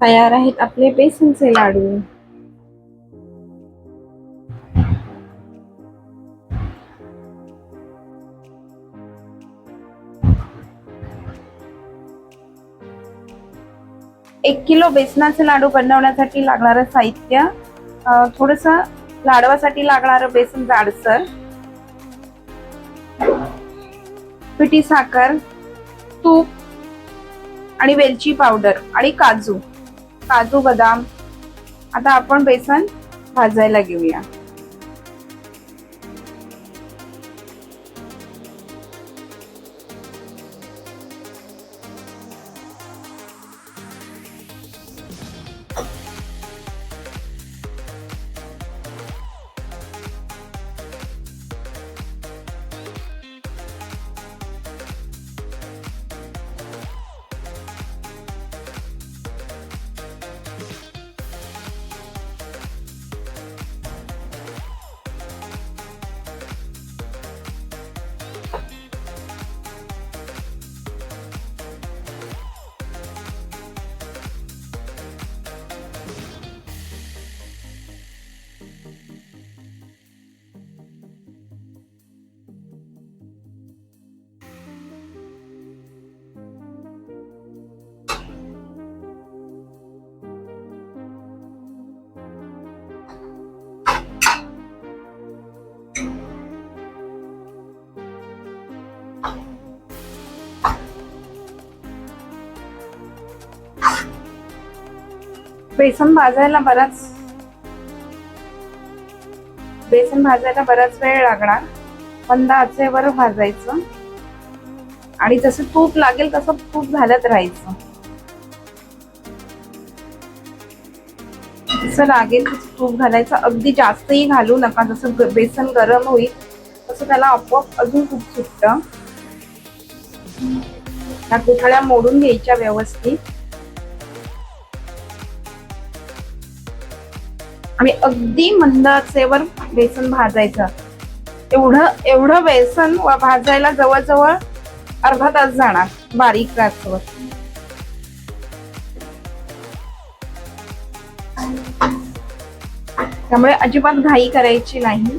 तयार आहेत आपले बेसनचे लाडू। एक किलो बेसनाचे लाडू बनवण्यासाठी लागणारं साहित्य, थोडस लाडवासाठी लागणारं बेसन जाडसर, पिठी साखर, तूप आणि वेलची पावडर आणि काजू काजू बदाम। आता आपण बेसन भाजायला घेऊया। बेसन भाजायला बराच वेळ लागणार। मंद आचेवर भाजायचं आणि जसं तूप लागेल तसं तूप घालत राहायचं। जसं लागेल तसं तूप घालायचं, अगदी जास्तही घालू नका। जसं बेसन गरम होईल तसं त्याला आपोआप अजून तूप सुटतं। त्या गुठळ्या मोडून घ्यायच्या व्यवस्थित आणि अगदी मंद आचेवर बेसन भाजायचं। एवढं बेसन भाजायला जवळजवळ अर्धा तास जाणार बारीक आचेवर। त्यामुळे अजिबात घाई करायची नाही।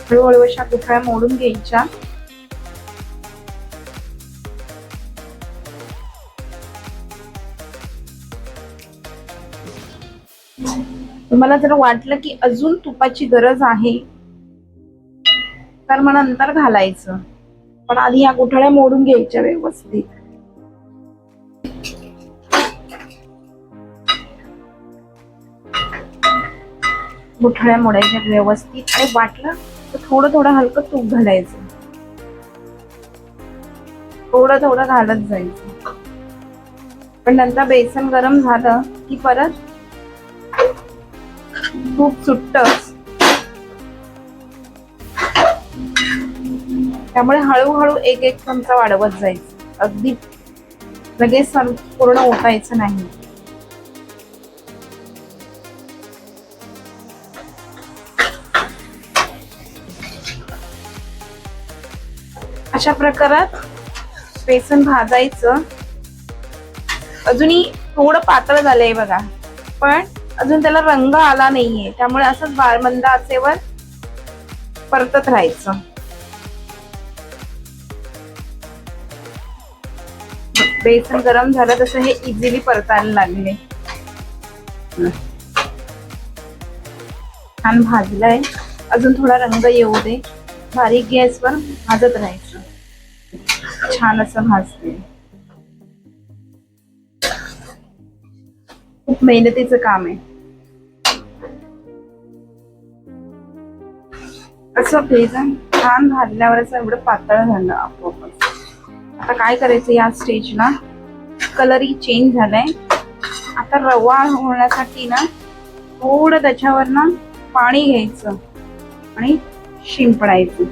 हळूहळू अशा गुठळ्या मोडून घ्यायच्या। तुम्हाला जर वाटलं की अजून तुपाची गरज आहे तर मग नंतर घालायचं, पण आधी या गुठळ्या मोडून घ्यायच्या व्यवस्थित। गुठळ्या मोडायच्या व्यवस्थित आणि वाटलं तर थोडं थोडं हलकं तूप घालायचं, थोडं थोडं घालत जायचं। पण नंतर बेसन गरम झालं की परत तूप सुटतंच, त्यामुळे हळूहळू एक एक चमचा वाढवत जायचं। अगदी लगेच पूर्ण ओतायचं नाही। अशा प्रकारात बेसन भाजायचं। अजूनही थोडं पातळ झालंय बघा, पण अजून त्याला रंग आला नाहीये, त्यामुळे असंच मंद आचेवर परतत राहायचं। बेसन गरम झालं तसं हे इझिली परतायला लागले। छान भाजलंय, अजून थोडा रंग येऊ दे। बारीक गॅसवर भाजत राहायचं, छान असं भाजते। खूप मेहनतीचं काम आहे। असं बेसन छान भाजल्यावरच एवढं पातळ झालं आपोआपच। आता काय करायचं, या स्टेजला कलरही चेंज झालाय। आता रवा होण्यासाठी ना थोडं त्याच्यावर ना पाणी घ्यायचं आणि शिंपडायचं।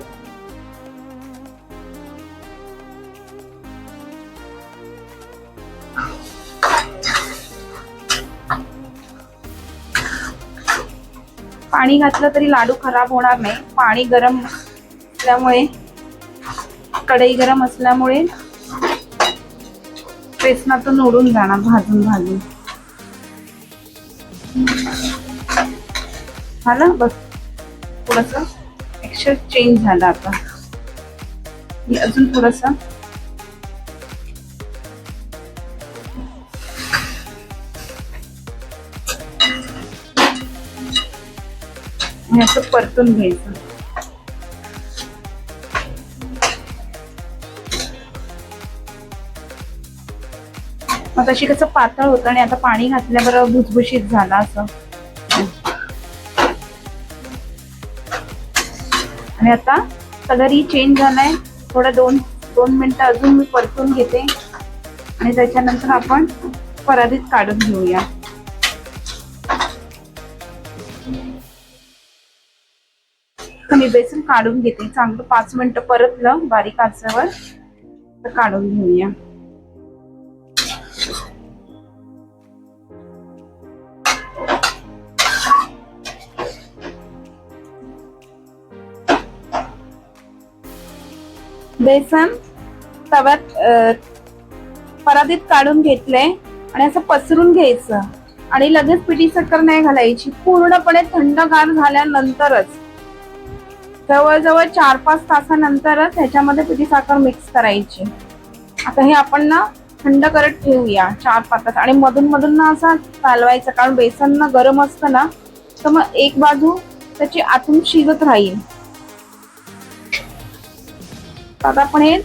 पाणी घातलं तरी लाडू खराब होणार नाही. पाणी गरम असल्यामुळे, कढई गरम असल्यामुळे बेसनातून उडून जाणार भाजून भाजून. झालं बस. थोडस टेक्स्चर चेंज झालं. आता अजून थोडस असं परतून घ्यायचं. मग तशी कसं पातळ होतं आणि आता पाणी घातल्याबरोबर भुसभुशीत झाला असं. आणि आता कलरही चेंज झालाय. थोडं दोन मिनिटं अजून मी परतून घेते आणि त्याच्यानंतर आपण परातीत काढून घेऊया. मी बेसन काढून घेते. चांगलं 5 मिनिटं परतलं बारीक आचेवर तर काढून घेऊया. बेसन तव्यात परातीत काढून घेतलंय आणि असं पसरून घ्यायचं आणि लगेच पिठी साखर नाही घालायची. पूर्णपणे थंडगार झाल्यानंतरच, जवळजवळ 4-5 तासानंतरच ह्याच्यामध्ये पिठी साखर मिक्स करायची. आता हे आपण ना थंड करत ठेवूया 4-5 तास. आणि मधून मधून ना असं चालवायचं, कारण बेसन ना गरम असतं ना, तर मग एक बाजू त्याची आतून शिजत राहील. आता आपण हे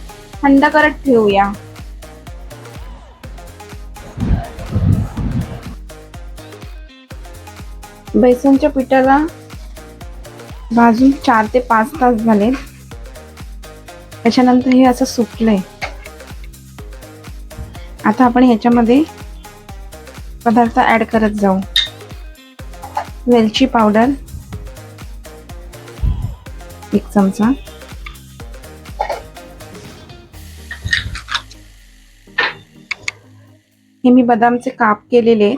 थंड करत ठेवूया. बेसनच्या पिठाला भाजून 4 ते 5 तास झाले. त्याच्यानंतर हे असं सुकलंय. आता आपण ह्याच्यामध्ये पदार्थ ऍड करत जाऊ. वेलची पावडर 1 चमचा, हे मी बदामचे काप केलेले,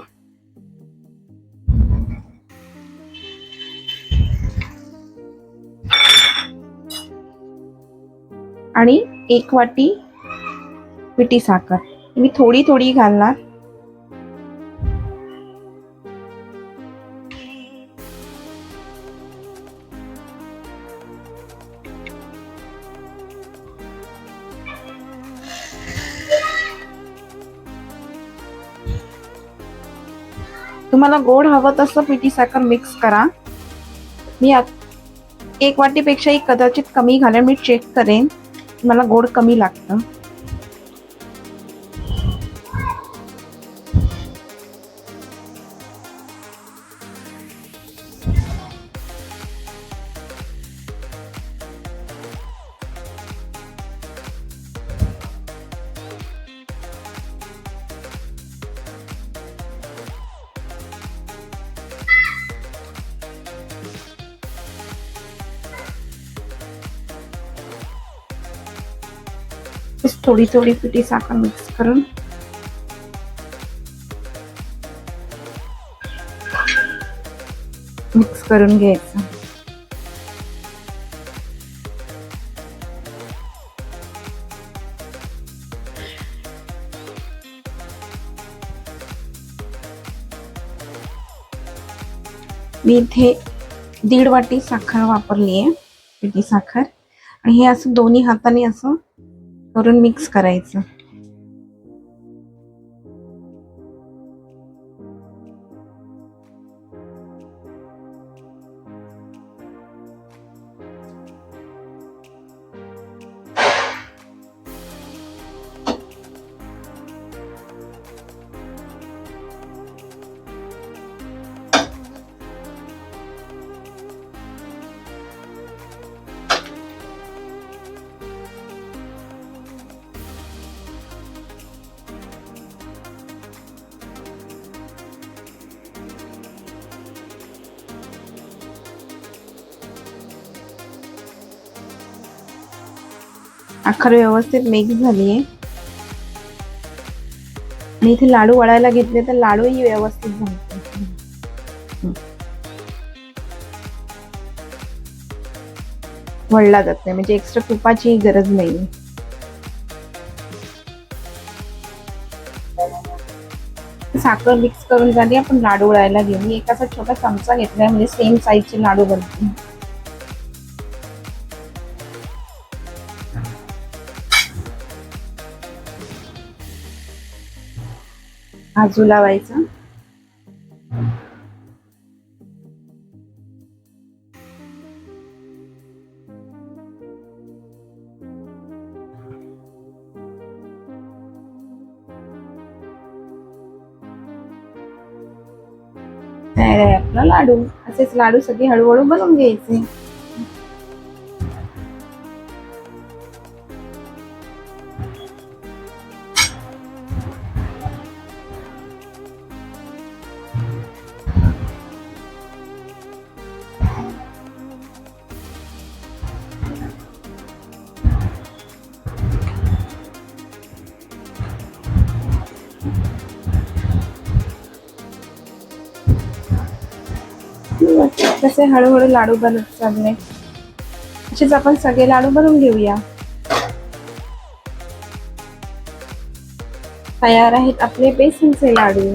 आणि 1 वाटी पिठी साखर. मी थोडी थोडी घालणार. तुम्हाला गोड हवं तसं पिठी साखर मिक्स करा. मी 1 वाटीपेक्षाही कदाचित कमी घालेन. मी चेक करेन, मला गोड कमी लागतं. थोडी थोडी पिठी साखर मिक्स करून घ्यायचं. मी इथे 1.5 वाटी साखर वापरली आहे, पिठी साखर. आणि हे असं दोन्ही हाताने असं करून मिक्स करायचं. साखर व्यवस्थित मिक्स झालीये. आणि इथे लाडू वळायला घेतले तर लाडूही व्यवस्थित झाले. वळला जात नाही, म्हणजे एक्स्ट्रा तुपाची गरज नाही. साखर मिक्स करून झाली. आपण लाडू वळायला घेऊ. मी एक असा छोटा चमचा घेतलाय, म्हणजे सेम साईजचे लाडू बनतील. काजू लावायचा. तयार आहे आपला लाडू. असेच लाडू सगळे हळूहळू बनवून घ्यायचे. कसे हळूहळू लाडू बनत चालले. असेच आपण सगळे लाडू बनवून घेऊया. तयार आहेत आपले बेसनचे लाडू.